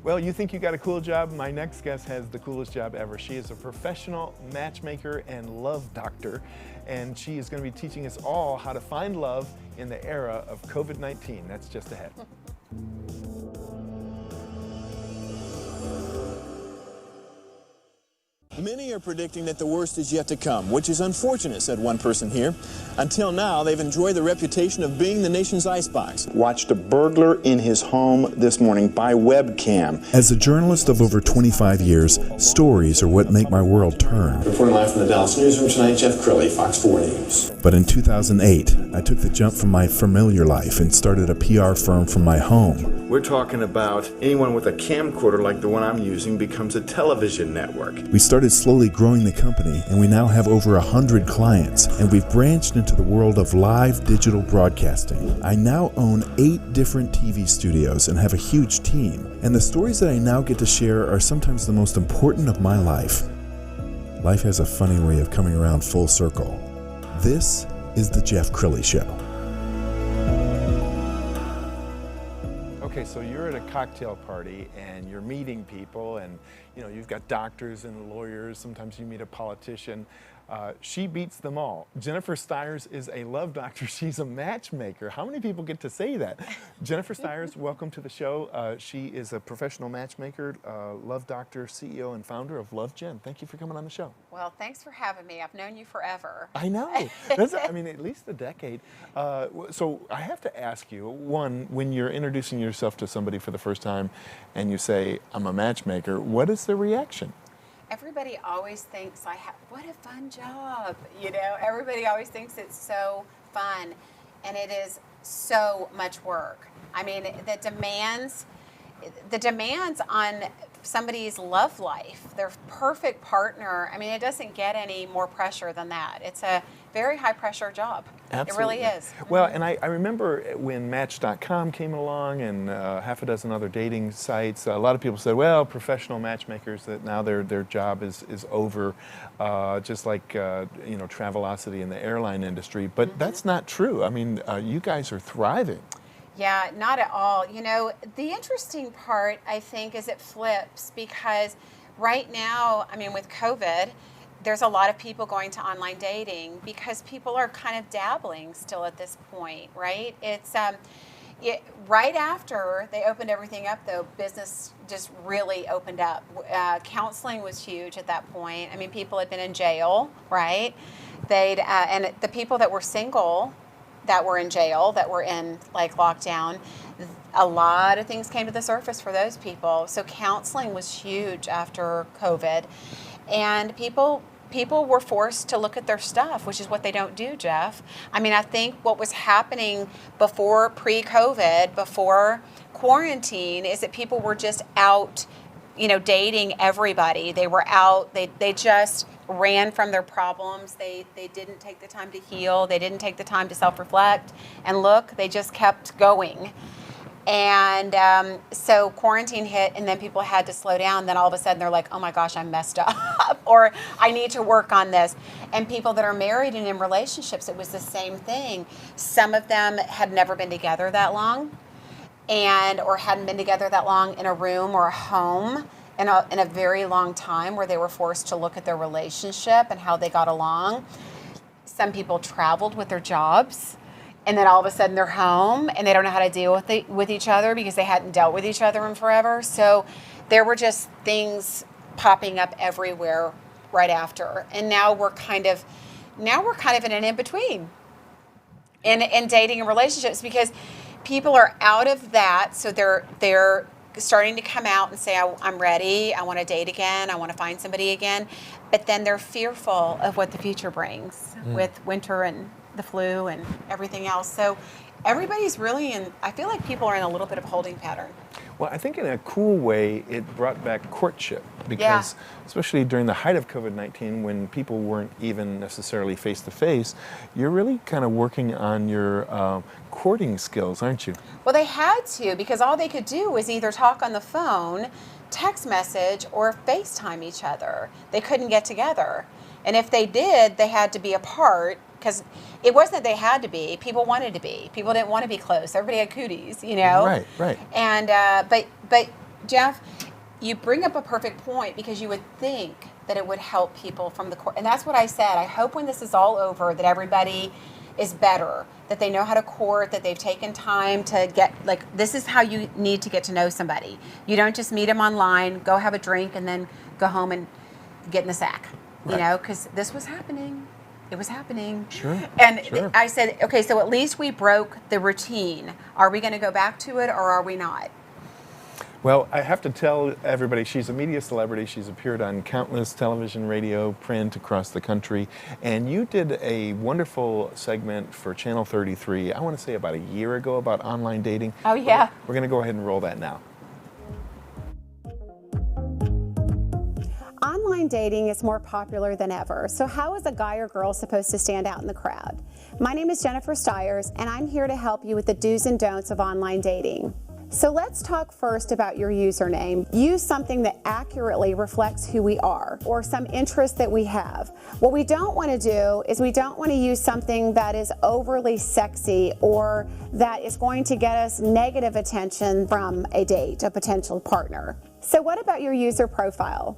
Well, you think you got a cool job? My next guest has the coolest job ever. She is a professional matchmaker and love doctor, and she is going to be teaching us all how to find love in the era of COVID-19. That's just ahead. Many are predicting that the worst is yet to come, which is unfortunate, said one person here. Until now, they've enjoyed the reputation of being the nation's icebox. Watched a burglar in his home this morning by webcam. As a journalist of over 25 years, stories are what make my world turn. Reporting live from the Dallas newsroom tonight, Jeff Crilley, Fox 4 News. But in 2008, I took the jump from my familiar life and started a PR firm from my home. We're talking about anyone with a camcorder like the one I'm using becomes a television network. We started slowly growing the company, and we now have over 100 clients, and we've branched into the world of live digital broadcasting. I now own 8 different TV studios and have a huge team, and the stories that I now get to share are sometimes the most important of my life. Life has a funny way of coming around full circle. This is the Jeff Crilley Show. Okay, so you're at a cocktail party and you're meeting people, and you've got doctors and lawyers. Sometimes you meet a politician. She beats them all. Jennifer Styers is a love doctor. She's a matchmaker. How many people get to say that? Jennifer Styers, welcome to the show. She is a professional matchmaker, love doctor, CEO, and founder of Love Jenn. Thank you for coming on the show. Well, thanks for having me. I've known you forever. I know. That's, at least a decade. So I have to ask you, one, when you're introducing yourself to somebody for the first time and you say, I'm a matchmaker, what is the reaction? Everybody always thinks what a fun job. Everybody always thinks it's so fun, and it is so much work. The demands on somebody's love life, their perfect partner, it doesn't get any more pressure than that. It's a very high pressure job. Absolutely. It really is. Well, and I remember when Match.com came along and half a dozen other dating sites, a lot of people said, well, professional matchmakers, that now their job is over, just like Travelocity in the airline industry. But that's not true. You guys are thriving. Yeah, not at all. The interesting part, I think, is it flips, because right now, with COVID, there's a lot of people going to online dating because people are kind of dabbling still at this point, right? It's right after they opened everything up, though, business just really opened up. Counseling was huge at that point. People had been in jail, right? And the people that were single, that were in jail, that were in lockdown, a lot of things came to the surface for those people. So counseling was huge after COVID, and people were forced to look at their stuff, which is what they don't do, Jeff. I think what was happening before pre-COVID, before quarantine, is that people were just out, dating everybody. They were out, they just ran from their problems. They didn't take the time to heal. They didn't take the time to self-reflect and look. They just kept going. And so quarantine hit, and then people had to slow down. Then all of a sudden they're like, oh my gosh, I'm messed up, or I need to work on this. And people that are married and in relationships, it was the same thing. Some of them had never been together that long, or hadn't been together that long in a room or a home in a very long time, where they were forced to look at their relationship and how they got along. Some people traveled with their jobs, and then all of a sudden they're home and they don't know how to deal with each other because they hadn't dealt with each other in forever. So there were just things popping up everywhere right after. And now we're kind of in an in-between in dating and relationships, because people are out of that. So they're starting to come out and say, I'm ready, I want to date again, I want to find somebody again. But then they're fearful of what the future brings with winter and the flu and everything else. So everybody's really I feel like people are in a little bit of a holding pattern. Well, I think in a cool way, it brought back courtship, because especially during the height of COVID-19, when people weren't even necessarily face-to-face, you're really kind of working on your courting skills, aren't you? Well, they had to, because all they could do was either talk on the phone, text message, or FaceTime each other. They couldn't get together. And if they did, they had to be apart, because it wasn't that they had to be. People wanted to be. People didn't want to be close. Everybody had cooties, Right. And but Jeff, you bring up a perfect point, because you would think that it would help people from the court. And that's what I said. I hope when this is all over that everybody is better, that they know how to court, that they've taken time to get, like, this is how you need to get to know somebody. You don't just meet them online, go have a drink, and then go home and get in the sack, you know, because this was happening. It was happening. Sure. And sure. I said, okay, so at least we broke the routine. Are we going to go back to it, or are we not? Well, I have to tell everybody, she's a media celebrity. She's appeared on countless television, radio, print across the country. And you did a wonderful segment for Channel 33, I want to say about a year ago, about online dating. Oh, yeah. We're going to go ahead and roll that now. Online dating is more popular than ever, so how is a guy or girl supposed to stand out in the crowd? My name is Jennifer Styers, and I'm here to help you with the do's and don'ts of online dating. So let's talk first about your username. Use something that accurately reflects who we are, or some interest that we have. What we don't want to do is we don't want to use something that is overly sexy or that is going to get us negative attention from a date, a potential partner. So what about your user profile?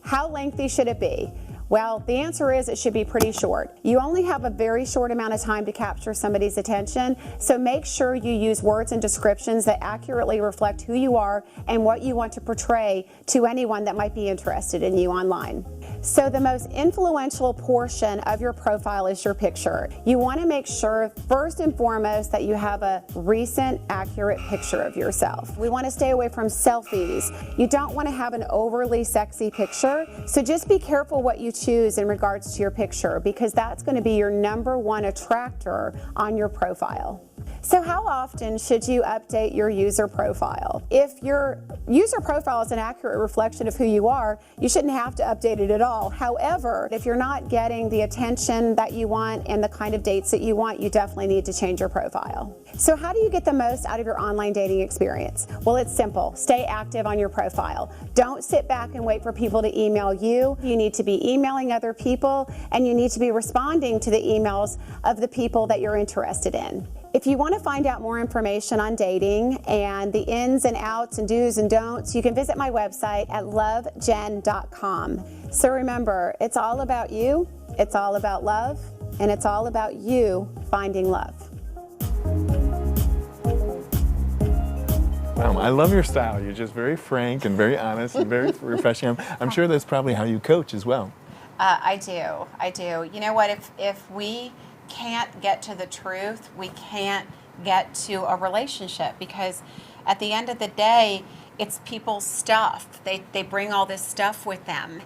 How lengthy should it be? Well, the answer is it should be pretty short. You only have a very short amount of time to capture somebody's attention, so make sure you use words and descriptions that accurately reflect who you are and what you want to portray to anyone that might be interested in you online. So the most influential portion of your profile is your picture. You want to make sure, first and foremost, that you have a recent, accurate picture of yourself. We want to stay away from selfies. You don't want to have an overly sexy picture, so just be careful what you choose in regards to your picture, because that's going to be your #1 attractor on your profile. So how often should you update your user profile? If your user profile is an accurate reflection of who you are, you shouldn't have to update it at all. However, if you're not getting the attention that you want and the kind of dates that you want, you definitely need to change your profile. So how do you get the most out of your online dating experience? Well, it's simple. Stay active on your profile. Don't sit back and wait for people to email you. You need to be emailing other people, and you need to be responding to the emails of the people that you're interested in. If you want to find out more information on dating and the ins and outs and do's and don'ts, you can visit my website at lovejenn.com. So remember, it's all about you, it's all about love, and it's all about you finding love. Wow, I love your style. You're just very frank and very honest and very refreshing. I'm sure that's probably how you coach as well. I do. You know what? If we can't get to the truth, we can't get to a relationship, because at the end of the day, it's people's stuff. They bring all this stuff with them,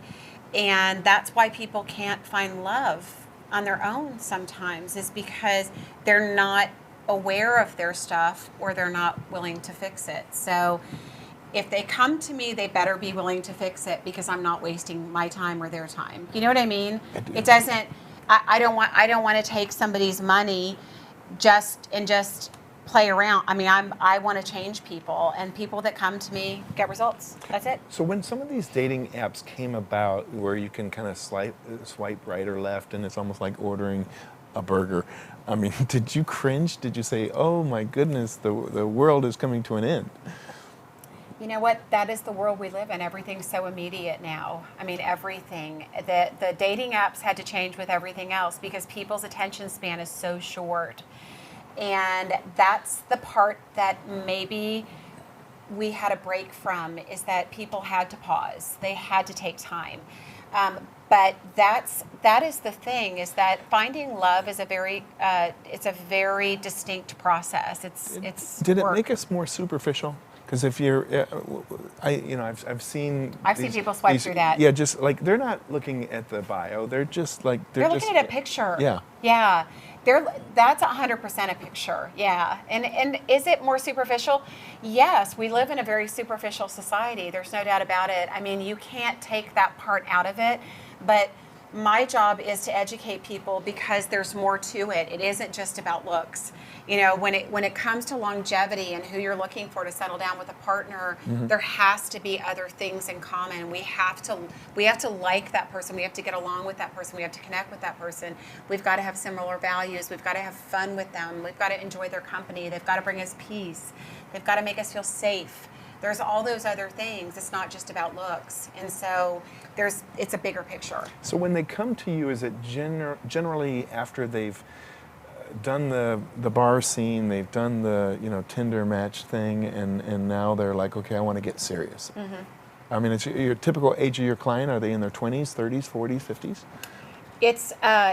and that's why people can't find love on their own sometimes, is because they're not aware of their stuff, or they're not willing to fix it. So if they come to me, they better be willing to fix it, because I'm not wasting my time or their time. You know what I mean? It doesn't. I don't want to take somebody's money just play around. I mean, I want to change people, and people that come to me get results. That's it. So when some of these dating apps came about, where you can kind of swipe right or left, and it's almost like ordering a burger, I mean, did you cringe? Did you say, "Oh my goodness, the world is coming to an end"? You know what? That is the world we live in. Everything's so immediate now. I mean, everything. The dating apps had to change with everything else, because people's attention span is so short. And that's the part that maybe we had a break from, is that people had to pause. They had to take time. But that is the thing, is that finding love is it's a very distinct process. It's Did it work. make us more superficial? Because if you're, I've seen people swipe through that. Yeah, just like they're not looking at the bio. They're just like they're looking at a picture. Yeah. Yeah. That's 100% a picture. Yeah. And is it more superficial? Yes. We live in a very superficial society. There's no doubt about it. I mean, you can't take that part out of it, but my job is to educate people, because there's more to it. It isn't just about looks. You know, when it comes to longevity and who you're looking for to settle down with a partner, there has to be other things in common. We have to like that person. We have to get along with that person. We have to connect with that person. We've got to have similar values. We've got to have fun with them. We've got to enjoy their company. They've got to bring us peace. They've got to make us feel safe. There's all those other things. It's not just about looks. And so it's a bigger picture. So when they come to you, is it generally after they've done the bar scene, they've done the Tinder match thing, and now they're like, okay, I want to get serious? Mm-hmm. I mean, it's your typical age of your client. Are they in their 20s, 30s, 40s, 50s?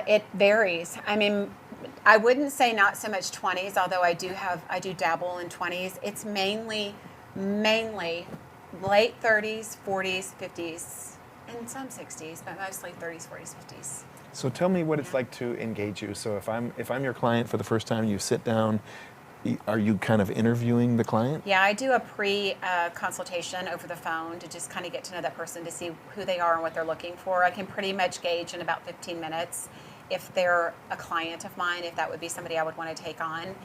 It varies. I mean, I wouldn't say not so much 20s, although I do dabble in 20s. It's mainly late 30s, 40s, 50s, and some 60s, but mostly 30s, 40s, 50s. So tell me what it's like to engage you. So if I'm your client for the first time, you sit down, are you kind of interviewing the client? Yeah, I do a pre-consultation over the phone to just kind of get to know that person, to see who they are and what they're looking for. I can pretty much gauge in about 15 minutes if they're a client of mine, if that would be somebody I would want to take on,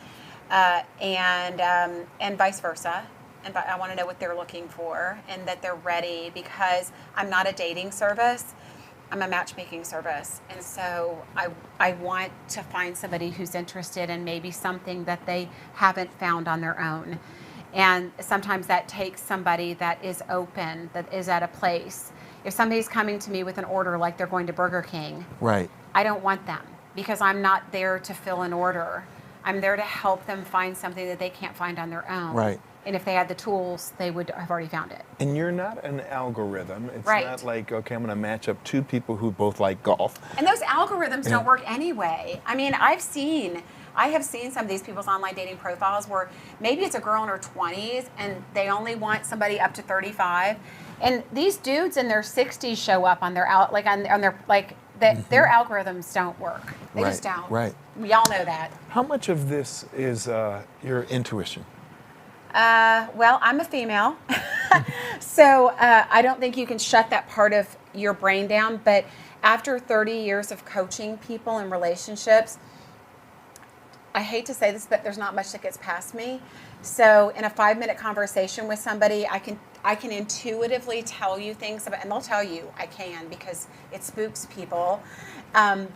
and vice versa. And I want to know what they're looking for and that they're ready, because I'm not a dating service. I'm a matchmaking service. And so I want to find somebody who's interested in maybe something that they haven't found on their own. And sometimes that takes somebody that is open, that is at a place. If somebody's coming to me with an order like they're going to Burger King, right, I don't want them, because I'm not there to fill an order. I'm there to help them find something that they can't find on their own. Right. And if they had the tools, they would have already found it. And you're not an algorithm. It's right. not like, okay, I'm going to match up two people who both like golf. And those algorithms don't work anyway. I mean, I have seen some of these people's online dating profiles where maybe it's a girl in her 20s and they only want somebody up to 35. And these dudes in their 60s show up on their their algorithms don't work. They just don't. Right. We all know that. How much of this is your intuition? Well, I'm a female, so I don't think you can shut that part of your brain down. But after 30 years of coaching people in relationships, I hate to say this, but there's not much that gets past me. So in a 5-minute conversation with somebody, I can intuitively tell you things about, and they'll tell you I can, because it spooks people,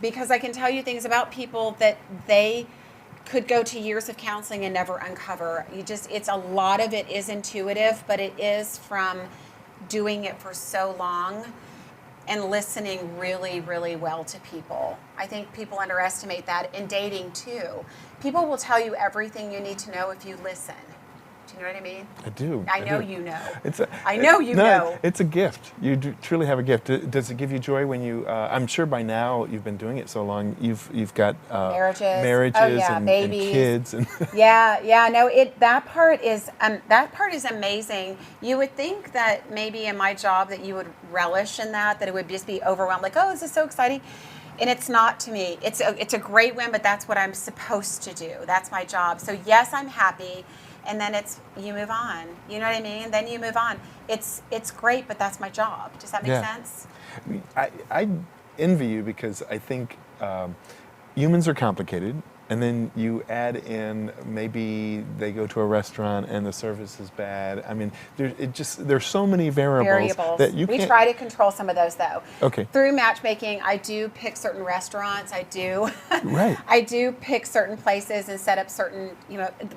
because I can tell you things about people that they could go to years of counseling and never uncover. It's a lot of it is intuitive, but it is from doing it for so long and listening really, really well to people. I think people underestimate that in dating too. People will tell you everything you need to know if you listen. Do you know what I mean? I do. I know you know. I know you know. It's a gift. You truly have a gift. Does it give you joy when you? I'm sure by now you've been doing it so long. You've got marriages and kids and yeah. No, that part is amazing. You would think that maybe in my job that you would relish in that it would just be overwhelmed, like, oh, this is so exciting. And it's not to me. It's a great win, but that's what I'm supposed to do. That's my job. So yes, I'm happy. And then you move on. You know what I mean? Then you move on. It's great, but that's my job. Does that make sense? I envy you, because I think humans are complicated. And then you add in, maybe they go to a restaurant and the service is bad. I mean, there's so many variables that you can't. We try to control some of those, though. Okay. Through matchmaking, I do pick certain restaurants. I do. Right. I do pick certain places and set up certain,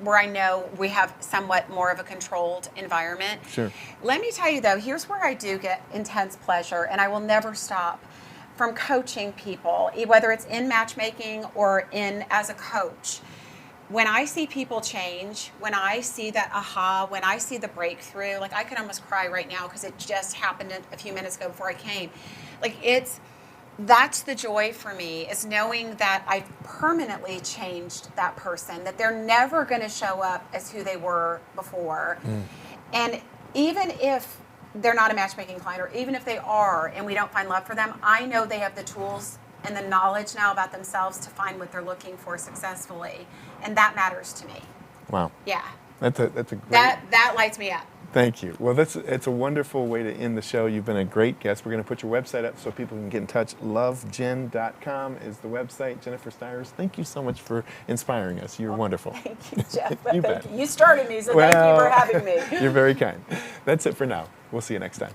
where I know we have somewhat more of a controlled environment. Sure. Let me tell you, though, here's where I do get intense pleasure, and I will never stop from coaching people, whether it's in matchmaking or as a coach. When I see people change, when I see that aha, when I see the breakthrough, like I can almost cry right now because it just happened a few minutes ago before I came. That's the joy for me, is knowing that I've permanently changed that person, that they're never going to show up as who they were before. And even if they're not a matchmaking client, or even if they are and we don't find love for them, I know they have the tools and the knowledge now about themselves to find what they're looking for successfully, and that matters to me. Wow. Yeah. That's a great. That lights me up. Thank you. Well, it's a wonderful way to end the show. You've been a great guest. We're going to put your website up so people can get in touch. lovejen.com is the website. Jennifer Styers, thank you so much for inspiring us. You're wonderful. Thank you, Jeff. You bet. You started me, so thank you for having me. You're very kind. That's it for now. We'll see you next time.